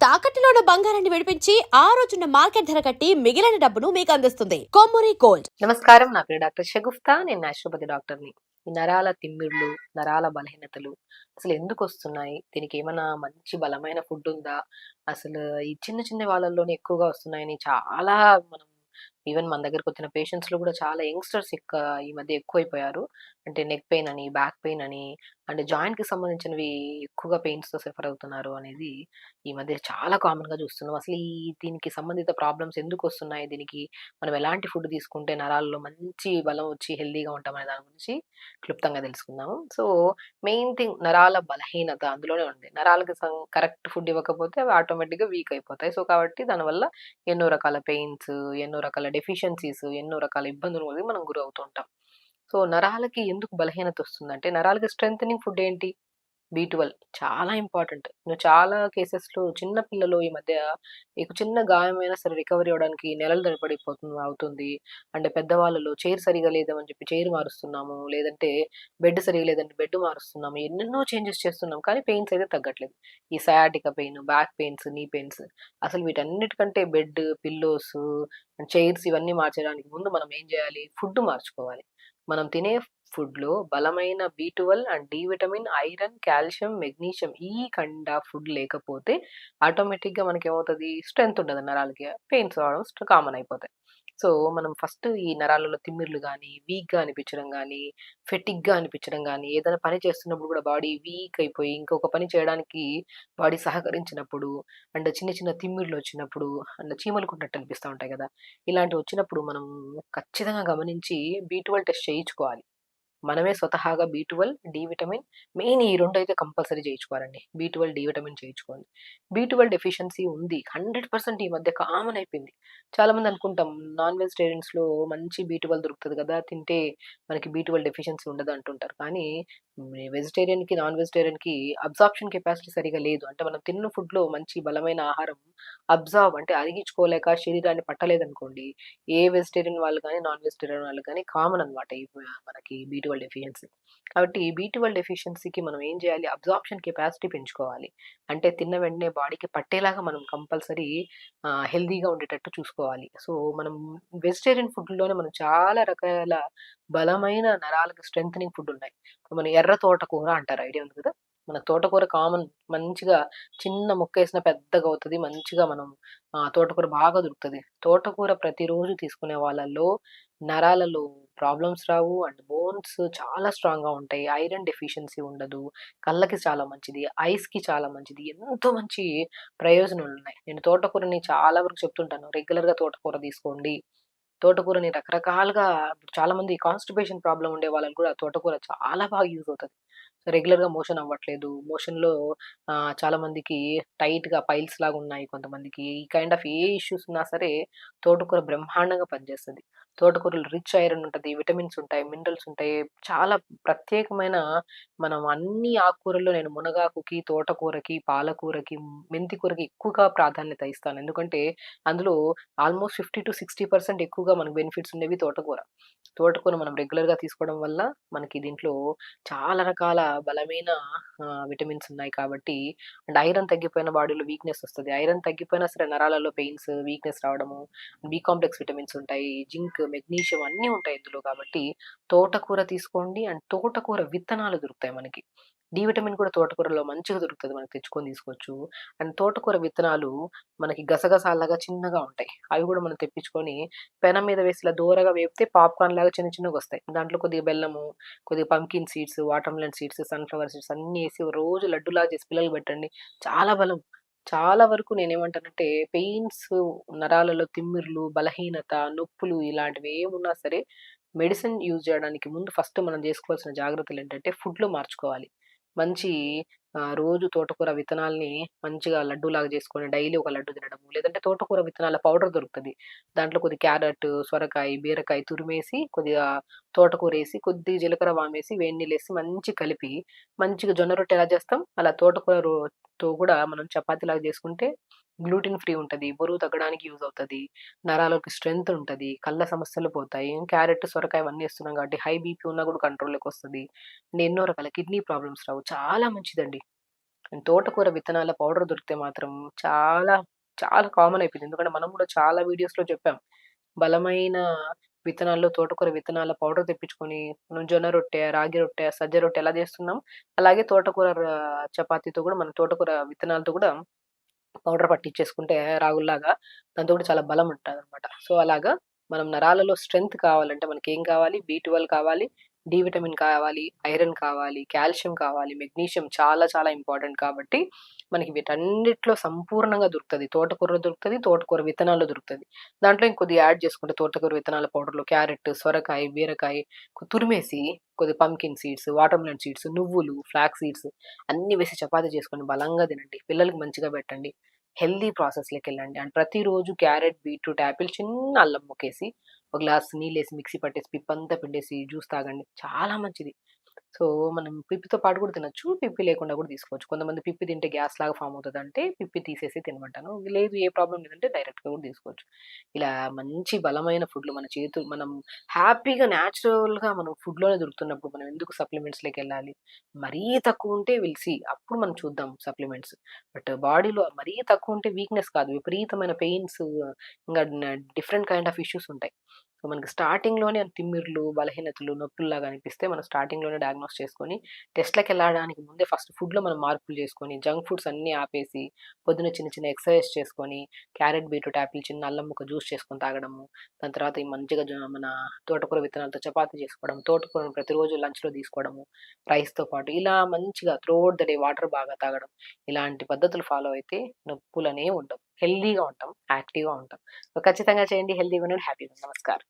తాకట్టులో ఉన్న బంగారాన్ని విడిపించి ఆ రోజున్న మార్కెట్ ధర కట్టి మిగిలిన డబ్బును మీకు అందిస్తుంది కొమ్మూరి గోల్డ్. నమస్కారం, నా పేరు డాక్టర్ షగుఫ్తా. నేను న్యాచురోపతి డాక్టర్ని. ఈ నరాల తిమ్మిర్లు, నరాల బలహీనతలు అసలు ఎందుకు వస్తున్నాయి? దీనికి ఏమైనా మంచి బలమైన ఫుడ్ ఉందా? అసలు ఈ చిన్న చిన్న వాళ్ళలోనే ఎక్కువగా వస్తున్నాయని చాలా మనం ఈవెన్ మన దగ్గరకు వచ్చిన పేషెంట్స్‌లో కూడా చాలా యంగ్‌స్టర్స్ ఈ మధ్య ఎక్కువైపోయారు. అంటే నెక్ పెయిన్ అని, బ్యాక్ పెయిన్ అని, అంటే జాయింట్‌కి సంబంధించినవి ఎక్కువగా పెయిన్స్‌తో సఫర్ అవుతున్నారు అనేది ఈ మధ్య చాలా కామన్‌గా చూస్తున్నాం. అసలు దీనికి సంబంధిత ప్రాబ్లమ్స్ ఎందుకొస్తున్నాయి? దీనికి మనం ఎలాంటి ఫుడ్ తీసుకుంటే నరాల్లో మంచి బలం వచ్చి హెల్తీగా ఉంటామనే దాని గురించి క్లుప్తంగా తెలుసుకుందాము. సో, మెయిన్ థింగ్ నరాల బలహీనత అందులోనే ఉంది. నరాలకి కరెక్ట్ ఫుడ్ ఇవ్వకపోతే అవి ఆటోమేటిక్‌గా వీక్ అయిపోతాయి. సో, కాబట్టి దానివల్ల ఎన్నో రకాల పెయిన్స్, ఎన్నో రకాల డెఫిషియన్సీస్, ఎన్నో రకాల ఇబ్బందులకు మనం గురవుతూ ఉంటాం. సో, నరాలకి ఎందుకు బలహీనత వస్తుందంటే, నరాలకి స్ట్రెంథెనింగ్ ఫుడ్ ఏంటి? బి12 చాలా ఇంపార్టెంట్. నువ్వు చాలా కేసెస్‌లో చిన్న పిల్లలు ఈ మధ్య మీకు చిన్న గాయమైనా సరే రికవరీ అవ్వడానికి నెలలు అవుతుంది. అంటే పెద్దవాళ్ళలో చైర్ సరిగ్గా లేదని చెప్పి చైర్ మారుస్తున్నాము. లేదంటే బెడ్ సరిగ్గా లేదంటే బెడ్ మారుస్తున్నాము. ఎన్నెన్నో చేంజెస్ చేస్తున్నాం. కానీ పెయిన్స్ అయితే తగ్గట్లేదు. ఈ సయాటికా పెయిన్, బ్యాక్ పెయిన్స్, నీ పెయిన్స్ అసలు వీటన్నిటికంటే బెడ్, పిల్లోస్, చైర్స్ ఇవన్నీ మార్చడానికి ముందు మనం ఏం చేయాలి? ఫుడ్ మార్చుకోవాలి. మనం తినే ఫుడ్‌లో బలమైన బి12 and D vitamin, iron, calcium, magnesium ఈ కైండ్ ఆఫ్ ఫుడ్ లేకపోతే ఆటోమేటిక్‌గా మనకేమవుతది? స్ట్రెంత్ ఉండదు నరాలకి. పెయిన్స్ రావడం కామన్ అయిపోతాయి. సో, మనం ఫస్ట్ ఈ నరాలలో తిమ్మిర్లు గానీ, వీక్‌గా అనిపించడం గానీ, ఫెటిగ్‌గా అనిపించడం గానీ, ఏదైనా పని చేస్తున్నప్పుడు కూడా బాడీ వీక్ అయిపోయి ఇంకొక పని చేయడానికి బాడీ సహకరించినప్పుడు, అండ్ చిన్న చిన్న తిమ్మిర్లొచ్చినప్పుడు, అండ్ చీమలు కుట్టినట్టు అనిపిస్తా ఉంటాయి గదా! ఇలాంటివొచ్చినప్పుడు మనం ఖచ్చితంగా గమనించి బి12 టెస్ట్ చేయించుకోవాలి. మనమే స్వతహాగా బి12, డి విటమిన్ మెయిన్ ఈ 2 అయితే కంపల్సరీ చేయించుకోవాలండి. బి12, డి విటమిన్ చేయించుకోవాలి. బి12 డెఫిషియన్సీ ఉంది. 100% ఈ మధ్య కామన్ అయిపోయింది. చాలామంది అనుకుంటాం నాన్ వెజిటేరియన్స్‌లో మంచి బి12 దొరుకుతది కదా! తింటే మనకి బి12 డెఫిషియన్సీ ఉండదు అంటుంటారు. కానీ వెజిటేరియన్‌కి, నాన్ వెజిటేరియన్‌కి అబ్సార్ప్షన్ కెపాసిటీ సరిగ్గా లేదు. అంటే మనం తిన్న ఫుడ్‌లో మంచి బలమైన ఆహారం అంటే అరిగించుకోలేక శరీరాన్ని పట్టలేదనుకోండి, ఏ వెజిటేరియన్ వాళ్ళు గాని, నాన్ వెజిటేరియన్ వాళ్ళు గాని కామన్ అన్నమాట. మనకి బి12 డెఫిషియన్సీ. కాబట్టి బి12 డెఫిషియన్సీకి మనం ఏం చేయాలి? అబ్సార్ప్షన్ కెపాసిటీ పెంచుకోవాలి. అంటే తిన్న వెంటనే బాడీకి పట్టేలాగా మనం కంపల్సరీ హెల్తీగా ఉండేటట్టు చూసుకోవాలి. సో, మనం వెజిటేరియన్ ఫుడ్‌లోనే మనం చాలా రకాల బలమైన నరాలకు స్ట్రెంథెనింగ్ ఫుడ్ ఉన్నాయి. మన ఎర్ర తోటకూర అంటారు. ఐడియా ఉంది కదా! మన తోటకూర కామన్ మంచిగా చిన్న ముక్కేసినా పెద్దగా అవుతది. మంచిగా మనం తోటకూర బాగా దొరుకుతది. తోటకూర ప్రతిరోజు తీసుకునే వాళ్ళలో నరాలలో ప్రాబ్లమ్స్ రావు. అండ్ బోన్స్ చాలా స్ట్రాంగ్‌గా ఉంటాయి. ఐరన్ డెఫిషియన్సీ ఉండదు. కళ్ళకి చాలా మంచిది. ఐస్‌కి చాలా మంచిది. ఎంతో మంచి ప్రయోజనాలున్నాయి. నేను తోటకూరని చాలా వరకు చెప్తుంటాను. రెగ్యులర్‌గా తోటకూర తీసుకోండి. తోటకూరని రకరకాలుగా చాలామంది కాన్‌స్టిపేషన్ ప్రాబ్లమ్ ఉండే వాళ్ళకి కూడా తోటకూర చాలా బాగా యూజ్ అవుతది. సో, రెగ్యులర్‌గా మోషన్ అవ్వట్లేదు. మోషన్‌లో చాలా మందికి టైట్‌గా పైల్స్ లాగా ఉన్నాయి కొంతమందికి. ఈ కైండ్ ఆఫ్ ఏ ఇష్యూస్ ఉన్నా సరే తోటకూర బ్రహ్మాండంగా పనిచేస్తది. తోటకూరలో రిచ్ ఐరన్ ఉంటది. విటమిన్స్ ఉంటాయి. మినరల్స్ ఉంటాయి. చాలా ప్రత్యేకమైన మనం అన్ని ఆకుకూరల్లో నేను మునగాకుకి, తోటకూరకి, పాలకూరకి, మెంతి కూరకి ఎక్కువగా ప్రాధాన్యత ఇస్తాను. ఎందుకంటే అందులో ఆల్మోస్ట్ 50-60% ఎక్కువగా మనకు బెనిఫిట్స్ ఉండేవి తోటకూర. తోటకూర మనం రెగ్యులర్‌గా తీసుకోవడం వల్ల మనకి దీంట్లో చాలా రకాల బలమైన విటమిన్స్ ఉన్నాయి కాబట్టి అండ్ ఐరన్ తగ్గిపోయిన బాడీలో వీక్‌నెస్ వస్తది. ఐరన్ తగ్గిపోయినా సరే నరాలలో పెయిన్స్, వీక్‌నెస్ రావడము, బి కాంప్లెక్స్ విటమిన్స్ ఉంటాయి. జింక్, మెగ్నీషియం అన్నీ ఉంటాయి ఇందులో కాబట్టి తోటకూర తీసుకోండి. అండ్ తోటకూర విత్తనాలు దొరుకుతాయి మనకి. డి విటమిన్ కూడా తోటకూరలో మంచిగా దొరుకుతది. మనం తెచ్చుకొని తీసుకోవచ్చు. అండ్ తోటకూర విత్తనాలు మనకి గసగసాల్లాగా చిన్నగా ఉంటాయి. అవి గూడా మనం తెప్పించుకొని పెనం మీద వేసి ఇలా దోరగా వేపితే పాప్‌కార్న్ లాగా చిన్న చిన్నగొస్తాయి. దాంట్లో కొద్దిగా బెల్లము, కొద్దిగా pumpkin seeds, watermelon seeds, sunflower seeds అన్నీ ఏసి రోజు లడ్డూలాగా చేసి పిల్లలకి పెట్టండి. చాలా బలం. చాలా వరకు నేనేమంటానంటే పెయిన్స్, నరాలలో తిమ్మిర్లు, బలహీనత, నొప్పులు ఇలాంటివి ఏమున్నా సరే మెడిసిన్ యూజ్ జేయడానికి ముందు ఫస్ట్ మనం జేసుకోవాల్సిన జాగ్రత్తలేంటంటే ఫుడ్‌లో మార్చుకోవాలి. మంచి రోజు తోటకూర విత్తనాల్ని మంచిగా లడ్డూలాగా చేసుకొని డైలీ ఒక లడ్డు తినడము. లేదంటే తోటకూర విత్తనాల పౌడర్ దొరుకుతది. దాంట్లో కొద్దిగా క్యారట్, సొరకాయ, బీరకాయ తురిమేసి, కొద్దిగా తోటకూరేసి, కొద్దిగా జీలకర్ర వామేసి, వేడి నీళ్ళేసి కలిపి మంచిగా జొన్న రొట్టె ఎలా చేస్తాం, అలా తోటకూర తో కూడా మనం చపాతీలాగా చేసుకుంటే గ్లూటెన్ ఫ్రీ ఉంటది. బరువు తగ్గడానికి యూజ్ అవుతది. నరాలకి స్ట్రెంత్ ఉంటది. కళ్ళ సమస్యలు పోతాయి. క్యారెట్, సొరకాయ ఇవన్నీ ఏస్తున్నాం కాబట్టి హై బీపీ ఉన్నా కూడా కంట్రోల్‌లోకొస్తది. ఎన్నో రకాల కిడ్నీ ప్రాబ్లమ్స్ రావు. చాలా మంచిదండి. తోటకూర విత్తనాల పౌడర్ దొరికితే మాత్రం చాలా, చాలా కామన్ అయిపోయింది. ఎందుకంటే మనం గూడా చాలా వీడియోస్‌లో చెప్పాం. బలమైన విత్తనాల్లో తోటకూర విత్తనాల పౌడర్ తెప్పించుకొని, మనం జొన్న రొట్టె, రాగి రొట్టె, సజ్జ రొట్టె ఎలా చేస్తున్నాం, అలాగే తోటకూర చపాతీతో గూడా మనం తోటకూర విత్తనాలతో గూడా పౌడర్ పట్టిచ్చేసుకుంటే రాగుల్లాగా దాంతో కూడా చాలా బలం ఉంటదనమాట. సో, అలాగా మనం నరాలలో స్ట్రెంత్ కావాలంటే మనకేం కావాలి? బి12 కావాలి, డి విటమిన్ కావాలి, ఐరన్ కావాలి, కాల్షియం కావాలి, మెగ్నీషియం చాలా చాలా ఇంపార్టెంట్ కాబట్టి మనకి వీటన్నిటిలో సంపూర్ణంగా దొరుకుతది. తోటకూరలో దొరుకుతది, తోటకూర విత్తనాల్లో దొరుకుతది. దాంట్లో ఇంకొద్దిగా యాడ్ చేసుకుంటే తోటకూర విత్తనాల పౌడర్‌లో క్యారెట్, సొరకాయ, బీరకాయ తురిమేసి కొద్దిగా pumpkin seeds, water melon seeds, నువ్వులు, ఫ్లాక్స్ సీడ్స్ అన్నీ వేసి చపాతీ చేసుకొని బలంగా తినండి. పిల్లలకి మంచిగా పెట్టండి. హెల్తీ ప్రాసెస్‌లోకెళ్ళండి. అండ్ ప్రతిరోజు క్యారెట్, బీట్రూట్, యాపిల్ చిన్న అల్లం ముక్కేసి, ఒక గ్లాస్ నీళ్ళేసి మిక్సీ పట్టేసి పిప్పంతా పిండేసి జ్యూస్ తాగండి. చాలా మంచిది. సో, మనం పిప్పితో పాటు కూడా తినొచ్చు. పిప్పి లేకుండా కూడా తీసుకోవచ్చు. కొంతమంది పిప్పి తింటే గ్యాస్‌లాగా ఫార్మ్ అవుతదంటే పిప్పి తీసేసి తినమంటాను. లేదు ఏ ప్రాబ్లమ్ లేదంటే డైరెక్ట్‌గా కూడా తీసుకోవచ్చు. ఇలా మంచి బలమైన ఫుడ్‌లు మనం హ్యాపీగా నేచురల్‌గా మనం ఫుడ్‌లోనే దొరుకుతున్నప్పుడు మనం ఎందుకు సప్లిమెంట్స్‌లోకెళ్ళాలి? మరీ తక్కువుంటే విల్ సీ. అప్పుడు మనం చూద్దాం సప్లిమెంట్స్. బట్ బాడీలో మరీ తక్కువుంటే వీక్‌నెస్ కాదు. విపరీతమైన పెయిన్స్ ఇంగా డిఫరెంట్ కైండ్ ఆఫ్ ఇష్యూస్ ఉంటాయి. సో, మనకి స్టార్టింగ్‌లోనే తిమ్మిర్లు, బలహీనతలు, నొప్పుల్లాగా అనిపిస్తే మనం స్టార్టింగ్‌లోనే డయాగ్నోస్ చేసుకొని టెస్ట్‌లకెళ్ళడానికి ముందే ఫస్ట్ ఫుడ్‌లో మనం మార్పులు చేసుకొని, జంక్ ఫుడ్స్ అన్నీ ఆపేసి, పొద్దున్న చిన్న చిన్న ఎక్సర్‌సైజ్ చేసుకొని, క్యారెట్, బీట్రూట్, యాపిల్ చిన్న అల్లం ముక్క జ్యూస్ చేసుకొని తాగడము. దాని తర్వాత ఈ మంచిగా మన తోటకూర విత్తనాలతో చపాతీ చేసుకోవడం, తోటకూరను ప్రతిరోజు లంచ్‌లో తీసుకోవడము, రైస్‌తో పాటు ఇలా మంచిగా త్రూఅవుట్ ద డే వాటర్ బాగా తాగడం. ఇలాంటి పద్ధతులు ఫాలో అయితే నొప్పులనేవి ఉండవు. హెల్తీగా ఉంటాం, యాక్టివ్‌గా ఉంటాం. సో, ఖచ్చితంగా చేయండి. హెల్తీగా ఉండండి. హ్యాపీగా ఉండండి. నమస్కారం.